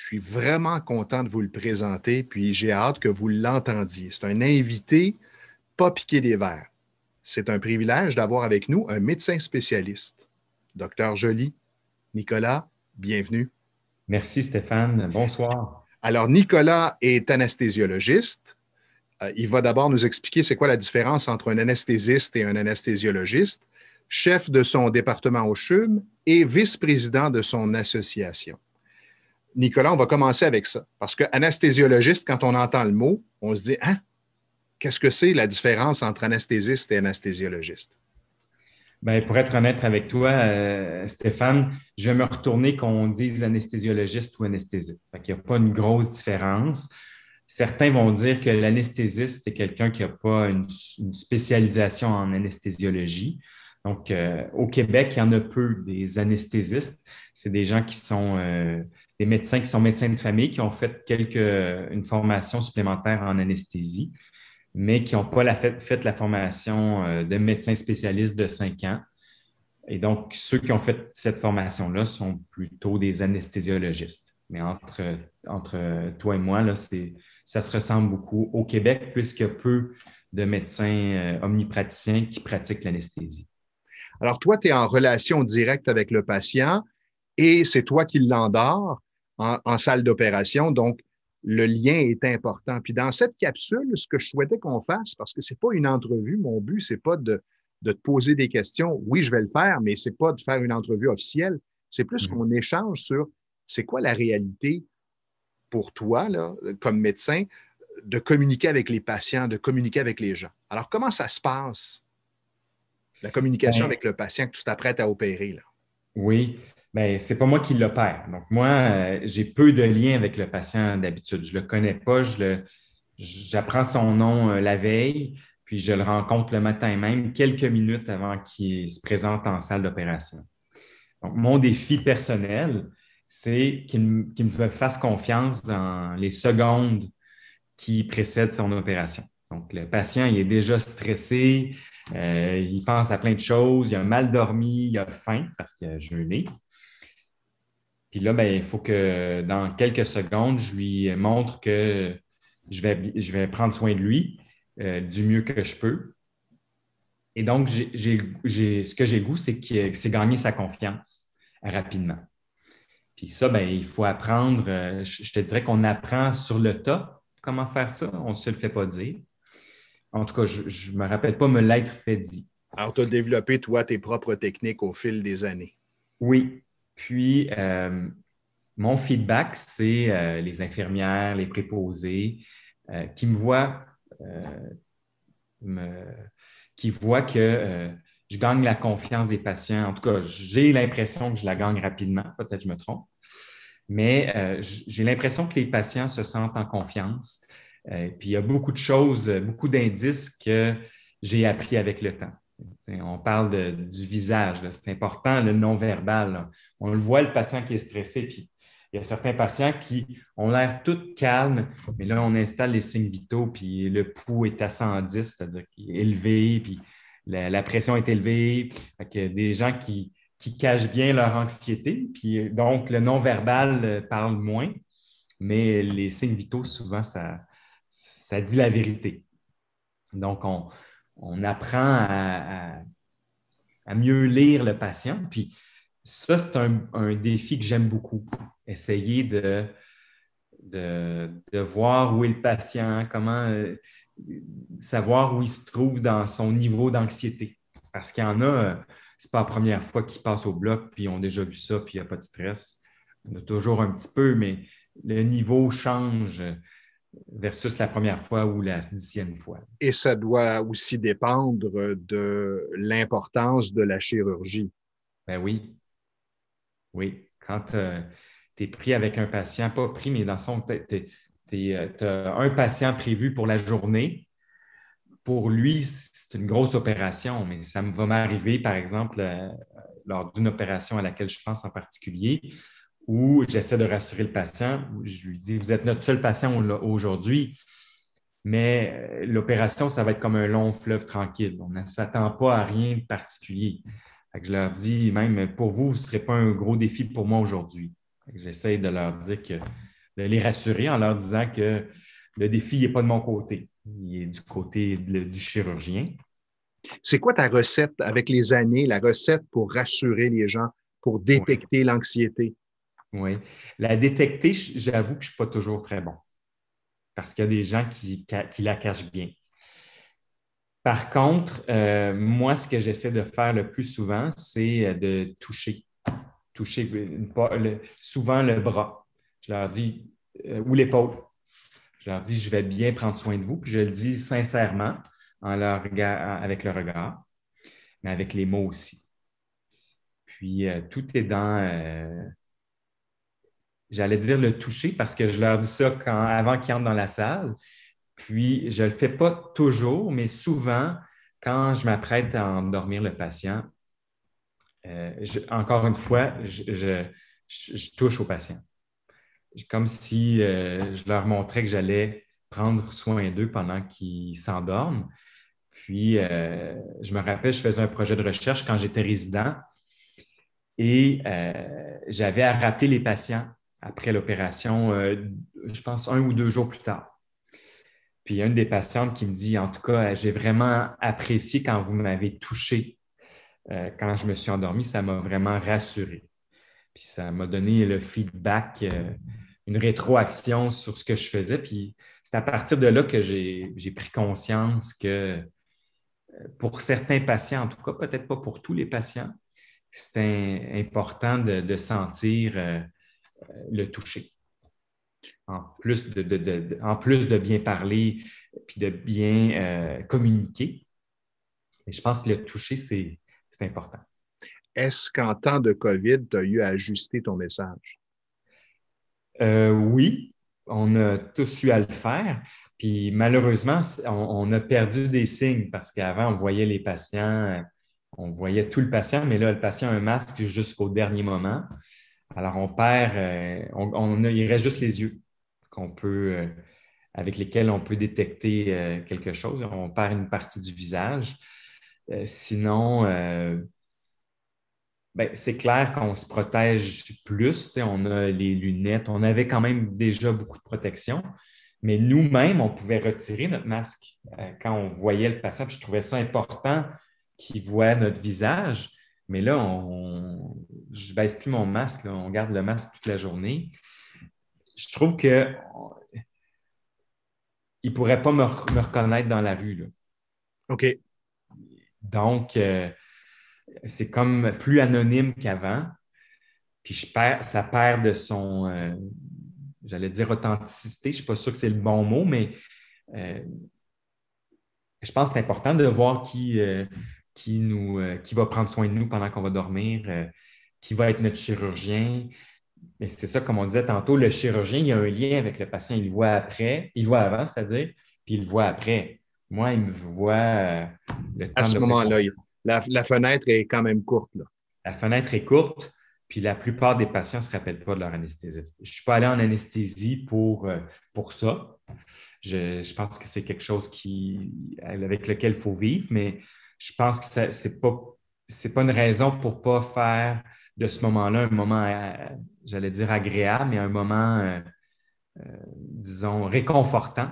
Je suis vraiment content de vous le présenter, puis j'ai hâte que vous l'entendiez. C'est un invité pas piqué des verres. C'est un privilège d'avoir avec nous un médecin spécialiste. Docteur Joly, Nicolas, bienvenue. Merci Stéphane. Bonsoir. Alors, Nicolas est anestésiologiste. Il va d'abord nous expliquer c'est quoi la différence entre un anesthésiste et un anesthésiologiste, chef de son département au CHUM et vice-président de son association. Nicolas, on va commencer avec ça. Parce que anesthésiologiste, quand on entend le mot, on se dit, hein, qu'est-ce que c'est la différence entre anesthésiste et anesthésiologiste? Ben, pour être honnête avec toi, Stéphane, je vais me retourner qu'on dise anesthésiologiste ou anesthésiste. Il n'y a pas une grosse différence. Certains vont dire que l'anesthésiste, c'est quelqu'un qui n'a pas une spécialisation en anesthésiologie. Donc, au Québec, il y en a peu des anesthésistes. C'est des gens qui sont des médecins qui sont médecins de famille, qui ont fait une formation supplémentaire en anesthésie, mais qui n'ont pas fait la formation de médecin spécialiste de 5 ans. Et donc, ceux qui ont fait cette formation-là sont plutôt des anesthésiologistes. Mais entre toi et moi, là, ça se ressemble beaucoup au Québec, puisqu'il y a peu de médecins omnipraticiens qui pratiquent l'anesthésie. Alors, toi, tu es en relation directe avec le patient et c'est toi qui l'endors en salle d'opération. Donc, le lien est important. Puis dans cette capsule, ce que je souhaitais qu'on fasse, parce que c'est pas une entrevue, mon but, c'est pas de te poser des questions. Oui, je vais le faire, mais c'est pas de faire une entrevue officielle. C'est plus Mhm. qu'on échange sur c'est quoi la réalité pour toi, là, comme médecin, de communiquer avec les patients, de communiquer avec les gens. Alors, comment ça se passe, la communication Ben, avec le patient que tu t'apprêtes à opérer, là? oui, ben, c'est pas moi qui l'opère. Donc, moi, j'ai peu de lien avec le patient d'habitude. Je le connais pas, j'apprends son nom la veille, puis je le rencontre le matin même, quelques minutes avant qu'il se présente en salle d'opération. Donc, mon défi personnel, c'est qu'il me fasse confiance dans les secondes qui précèdent son opération. Donc, le patient, il est déjà stressé, il pense à plein de choses, il a mal dormi, il a faim parce qu'il a jeûné. Puis là, ben, il faut que dans quelques secondes, je lui montre que je vais prendre soin de lui du mieux que je peux. Et donc, ce que j'ai le goût, c'est gagner sa confiance rapidement. Puis ça, ben, il faut apprendre. Je te dirais qu'on apprend sur le tas comment faire ça. On ne se le fait pas dire. En tout cas, je ne me rappelle pas me l'être fait dit. Alors, tu as développé, toi, tes propres techniques au fil des années. Oui. Puis, mon feedback, c'est les infirmières, les préposés qui me voient, me- qui voient que je gagne la confiance des patients. En tout cas, j'ai l'impression que je la gagne rapidement. Peut-être que je me trompe. Mais j'ai l'impression que les patients se sentent en confiance. Puis il y a beaucoup de choses, beaucoup d'indices que j'ai appris avec le temps. On parle du visage, là. C'est important, le non-verbal. Là. On le voit, le patient qui est stressé, puis il y a certains patients qui ont l'air tout calmes, mais là, on installe les signes vitaux, puis le pouls est à 110, c'est-à-dire qu'il est élevé, puis la pression est élevée. Fait que des gens qui cachent bien leur anxiété. Puis donc, le non-verbal parle moins, mais les signes vitaux, souvent, ça dit la vérité. Donc, on apprend à mieux lire le patient. Puis ça, c'est un défi que j'aime beaucoup. Essayer de voir où est le patient, comment savoir où il se trouve dans son niveau d'anxiété. Parce qu'il y en a, c'est pas la première fois qu'ils passent au bloc, puis ils ont déjà vu ça, puis il n'y a pas de stress. Il y en a toujours un petit peu, mais le niveau change versus la première fois ou la 10e fois. Et ça doit aussi dépendre de l'importance de la chirurgie. Ben oui, oui. Quand tu es pris avec un patient, pas pris, mais dans le sens, tu as un patient prévu pour la journée. Pour lui, c'est une grosse opération, mais ça va m'arriver, par exemple, lors d'une opération à laquelle je pense en particulier, où j'essaie de rassurer le patient. Je lui dis, vous êtes notre seul patient aujourd'hui, mais l'opération, ça va être comme un long fleuve tranquille. On ne s'attend pas à rien de particulier. Fait que je leur dis, même pour vous, ce ne serait pas un gros défi pour moi aujourd'hui. J'essaie de leur dire que de les rassurer en leur disant que le défi n'est pas de mon côté, il est du côté du chirurgien. C'est quoi ta recette avec les années, la recette pour rassurer les gens, pour Oui. détecter l'anxiété? Oui. La détecter, j'avoue que je ne suis pas toujours très bon parce qu'il y a des gens qui la cachent bien. Par contre, moi, ce que j'essaie de faire le plus souvent, c'est de toucher souvent le bras. Je leur dis, ou l'épaule. Je leur dis, je vais bien prendre soin de vous. Puis je le dis sincèrement avec le regard, mais avec les mots aussi. Puis tout est j'allais dire le toucher parce que je leur dis ça avant qu'ils entrent dans la salle. Puis je ne le fais pas toujours, mais souvent, quand je m'apprête à endormir le patient, encore une fois, je touche au patient. Comme si je leur montrais que j'allais prendre soin d'eux pendant qu'ils s'endorment. Puis, je me rappelle, je faisais un projet de recherche quand j'étais résident et j'avais à rappeler les patients après l'opération, je pense 1 ou 2 jours plus tard. Puis, il y a une des patientes qui me dit, en tout cas, j'ai vraiment apprécié quand vous m'avez touché, quand je me suis endormi, ça m'a vraiment rassuré. Puis ça m'a donné le feedback, une rétroaction sur ce que je faisais. Puis c'est à partir de là que j'ai pris conscience que pour certains patients, en tout cas, peut-être pas pour tous les patients, c'est important de sentir le toucher. En plus de bien parler puis de bien communiquer. Et je pense que le toucher, c'est important. Est-ce qu'en temps de COVID, tu as eu à ajuster ton message? Oui, on a tous eu à le faire. Puis malheureusement, on a perdu des signes parce qu'avant, on voyait les patients, on voyait tout le patient, mais là, le patient a un masque jusqu'au dernier moment. Alors, on perd, il reste juste les yeux avec lesquels on peut détecter quelque chose. On perd une partie du visage. Sinon, ben, c'est clair qu'on se protège plus. On a les lunettes. On avait quand même déjà beaucoup de protection, mais nous-mêmes, on pouvait retirer notre masque quand on voyait le patient. Puis je trouvais ça important qu'il voit notre visage. Mais là, je ne baisse plus mon masque. Là. On garde le masque toute la journée. Je trouve qu'il ne pourrait pas me reconnaître dans la rue. Là. OK. Donc, c'est comme plus anonyme qu'avant. Puis ça perd de son, j'allais dire authenticité. Je ne suis pas sûr que c'est le bon mot, mais je pense que c'est important de voir qui va prendre soin de nous pendant qu'on va dormir, qui va être notre chirurgien. Mais c'est ça, comme on disait tantôt, le chirurgien, il y a un lien avec le patient. Il le voit après, il le voit avant, c'est-à-dire, puis il le voit après. Moi, il me voit le À temps ce de moment-là, l'opération. la fenêtre est quand même courte, là. La fenêtre est courte, puis la plupart des patients ne se rappellent pas de leur anesthésiste. Je ne suis pas allé en anesthésie pour ça. Je pense que c'est quelque chose avec lequel il faut vivre, mais je pense que ce n'est pas une raison pour ne pas faire de ce moment-là un moment, j'allais dire agréable, mais un moment, disons, réconfortant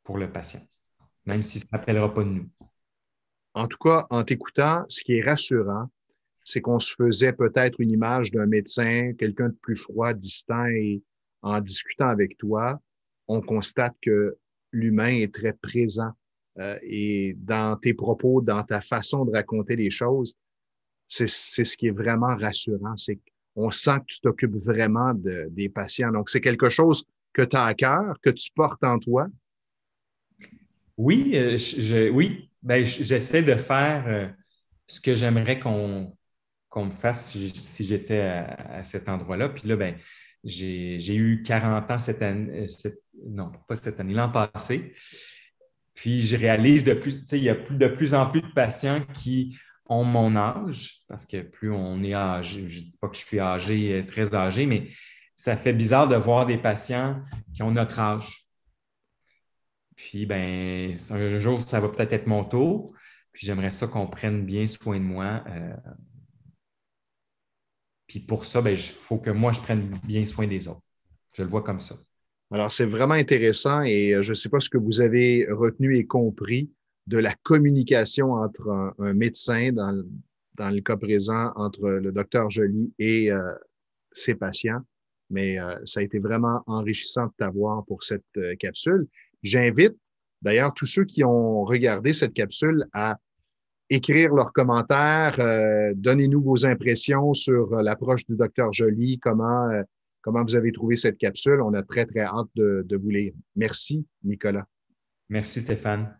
pour le patient, même s'il ne se rappellera pas de nous. En tout cas, en t'écoutant, ce qui est rassurant, c'est qu'on se faisait peut-être une image d'un médecin, quelqu'un de plus froid, distant, et en discutant avec toi, on constate que l'humain est très présent. Et dans tes propos, dans ta façon de raconter les choses, c'est ce qui est vraiment rassurant. C'est qu'on sent que tu t'occupes vraiment des patients. Donc, c'est quelque chose que tu as à cœur, que tu portes en toi. Oui, oui. Ben, j'essaie de faire ce que j'aimerais qu'on me fasse si j'étais à cet endroit-là. Puis là, ben, j'ai eu 40 ans cette année, non, pas cette année, l'an passé. Puis je réalise il y a de plus en plus de patients qui ont mon âge, parce que plus on est âgé, je ne dis pas que je suis âgé, très âgé, mais ça fait bizarre de voir des patients qui ont notre âge. Puis, ben, un jour, ça va peut-être être mon tour. Puis, j'aimerais ça qu'on prenne bien soin de moi. Puis, pour ça, ben, il faut que moi, je prenne bien soin des autres. Je le vois comme ça. Alors, c'est vraiment intéressant et je ne sais pas ce que vous avez retenu et compris de la communication entre un médecin, dans le cas présent, entre le docteur Joly et ses patients, mais ça a été vraiment enrichissant de t'avoir pour cette capsule. J'invite d'ailleurs tous ceux qui ont regardé cette capsule à écrire leurs commentaires. Donnez-nous vos impressions sur l'approche du docteur Joly, comment vous avez trouvé cette capsule. On a très, très hâte de vous lire. Merci, Nicolas. Merci, Stéphane.